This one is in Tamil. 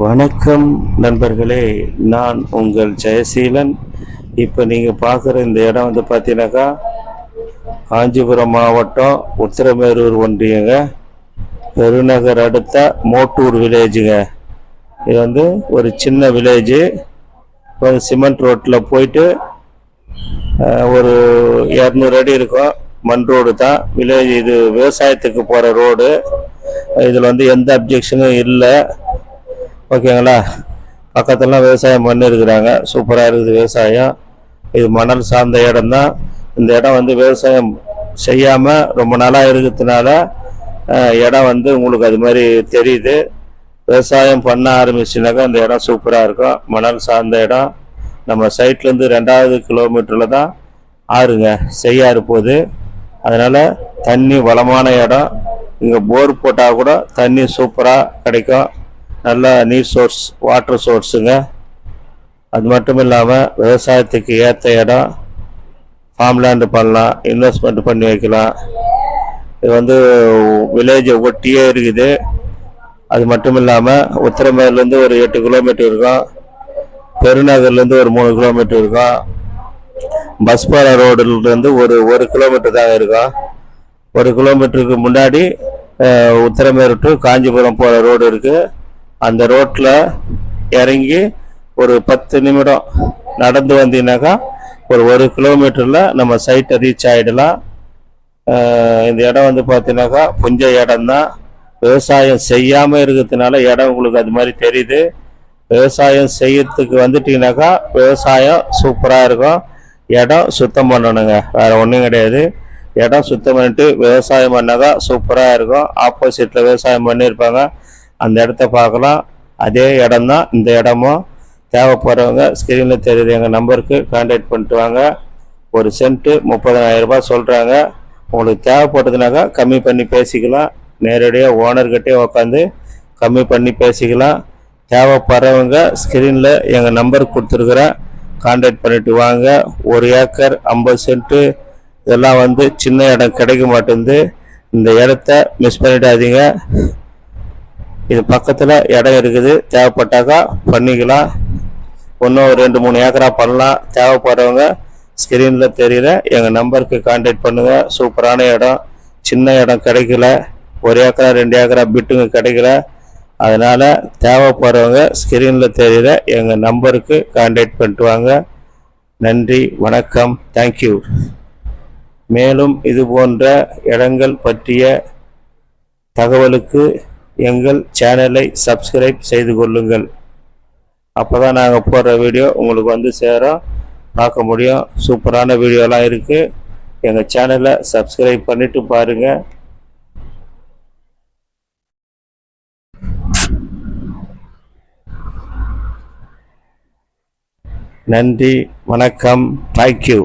வணக்கம் நண்பர்களே, நான் உங்கள் ஜெயசீலன். இப்போ நீங்கள் பார்க்குற இந்த இடம் வந்து பார்த்தீங்கன்னாக்கா காஞ்சிபுரம் மாவட்டம் உத்திரமேரூர் ஒன்றியங்க, பெருநகர் அடுத்த மோட்டூர் வில்லேஜுங்க. இது வந்து ஒரு சின்ன வில்லேஜு. ஒரு சிமெண்ட் ரோட்டில் போயிட்டு ஒரு 200 அடி இருக்கும். மண் ரோடு தான் வில்லேஜ். இது விவசாயத்துக்கு போகிற ரோடு. இதில் வந்து எந்த அப்ஜெக்ஷனும் இல்லை, ஓகேங்களா. பக்கத்துலாம் விவசாயம் பண்ணிருக்கிறாங்க, சூப்பராக இருக்குது விவசாயம். இது மணல் சார்ந்த இடம் தான். இந்த இடம் வந்து விவசாயம் செய்யாமல் ரொம்ப நாளாக இருக்கிறதுனால இடம் வந்து உங்களுக்கு அது மாதிரி தெரியுது. விவசாயம் பண்ண ஆரம்பிச்சுனாக்கா இந்த இடம் சூப்பராக இருக்கும். மணல் சார்ந்த இடம். நம்ம சைட்லேருந்து 2வது கிலோமீட்டரில் தான் ஆறுங்க, செய்யாறு போகுது. அதனால் தண்ணி வளமான இடம். இங்கே போர் போட்டால் கூட தண்ணி சூப்பராக கிடைக்கும். நல்ல நீர் சோர்ஸ், வாட்டர் சோர்ஸுங்க. அது மட்டும் இல்லாமல் விவசாயத்துக்கு ஏற்ற இடம். ஃபார்ம் லேண்டு பண்ணலாம், இன்வெஸ்ட்மெண்ட் பண்ணி வைக்கலாம். இது வந்து வில்லேஜை ஒட்டியே இருக்குது. அது மட்டும் இல்லாமல் உத்திரமேர்லேருந்து ஒரு 8 கிலோமீட்டர் இருக்கும். பெருநகர்லேருந்து ஒரு 3 கிலோமீட்டர் இருக்கும். பஸ் போகிற ரோடுலேருந்து ஒரு கிலோமீட்டர் தாங்க இருக்கும். 1 கிலோமீட்டருக்கு முன்னாடி உத்திரமேரூர் டு காஞ்சிபுரம் போகிற ரோடு இருக்குது. அந்த ரோட்டில் இறங்கி ஒரு 10 நிமிடம் நடந்து வந்தீங்கன்னாக்கா ஒரு கிலோமீட்டரில் நம்ம சைட்டை ரீச் ஆகிடலாம். இந்த இடம் வந்து பார்த்தீங்கன்னாக்கா கொஞ்சம் இடம்தான். விவசாயம் செய்யாமல் இருக்கிறதுனால இடம் உங்களுக்கு அது மாதிரி தெரியுது. விவசாயம் செய்யறதுக்கு வந்துட்டிங்கனாக்கா விவசாயம் சூப்பராக இருக்கும். இடம் சுத்தம் பண்ணணுங்க, வேறு ஒன்றும் கிடையாது. இடம் சுத்தம் பண்ணிட்டு விவசாயம் பண்ணாக்கா சூப்பராக இருக்கும். ஆப்போசிட்டில் விவசாயம் பண்ணியிருப்பாங்க, அந்த இடத்த பார்க்கலாம். அதே இடம்தான் இந்த இடமும். தேவைப்படுறவங்க ஸ்க்ரீனில் தெரியுது எங்கள் நம்பருக்கு கான்டாக்ட் பண்ணிட்டு வாங்க. ஒரு சென்ட்டு 30,000 ரூபாய் சொல்கிறாங்க. உங்களுக்கு தேவைப்படுறதுனாக்கா கம்மி பண்ணி பேசிக்கலாம். நேரடியாக ஓனர்கிட்டே உட்காந்து கம்மி பண்ணி பேசிக்கலாம். தேவைப்படுறவங்க ஸ்க்ரீனில் எங்கள் நம்பர் கொடுத்துருக்குறேன், கான்டாக்ட் பண்ணிட்டு வாங்க. 1 ஏக்கர் 50 சென்ட்டு இதெல்லாம் வந்து சின்ன இடம் கிடைக்க மாட்டேங்குது. இந்த இடத்த மிஸ் பண்ணிடாதீங்க. இது பக்கத்தில் இடம் இருக்குது, தேவைப்பட்டாக்கா பண்ணிக்கலாம். இன்னும் 2-3 ஏக்கரா பண்ணலாம். தேவைப்படுறவங்க ஸ்க்ரீனில் தெரியுற எங்கள் நம்பருக்கு கான்டாக்ட் பண்ணுங்கள். சூப்பரான இடம். சின்ன இடம் கிடைக்கல, 1 ஏக்கரா 2 ஏக்கரா பிட்டுங்க கிடைக்கல. அதனால் தேவைப்படுறவங்க ஸ்க்ரீனில் தெரியுற எங்கள் நம்பருக்கு கான்டாக்ட் பண்ணிட்டு வாங்க. நன்றி, வணக்கம், தேங்க்யூ. மேலும் இது போன்ற இடங்கள் பற்றிய தகவலுக்கு எங்கள் சேனலை சப்ஸ்கிரைப் செய்து கொள்ளுங்கள். அப்போ தான் நாங்கள் போடுற வீடியோ உங்களுக்கு வந்து சேரும், பார்க்க முடியும். சூப்பரான வீடியோலாம் இருக்குது. எங்கள் சேனலை சப்ஸ்கிரைப் பண்ணிவிட்டு பாருங்கள். நன்றி, வணக்கம், தேங்க்யூ.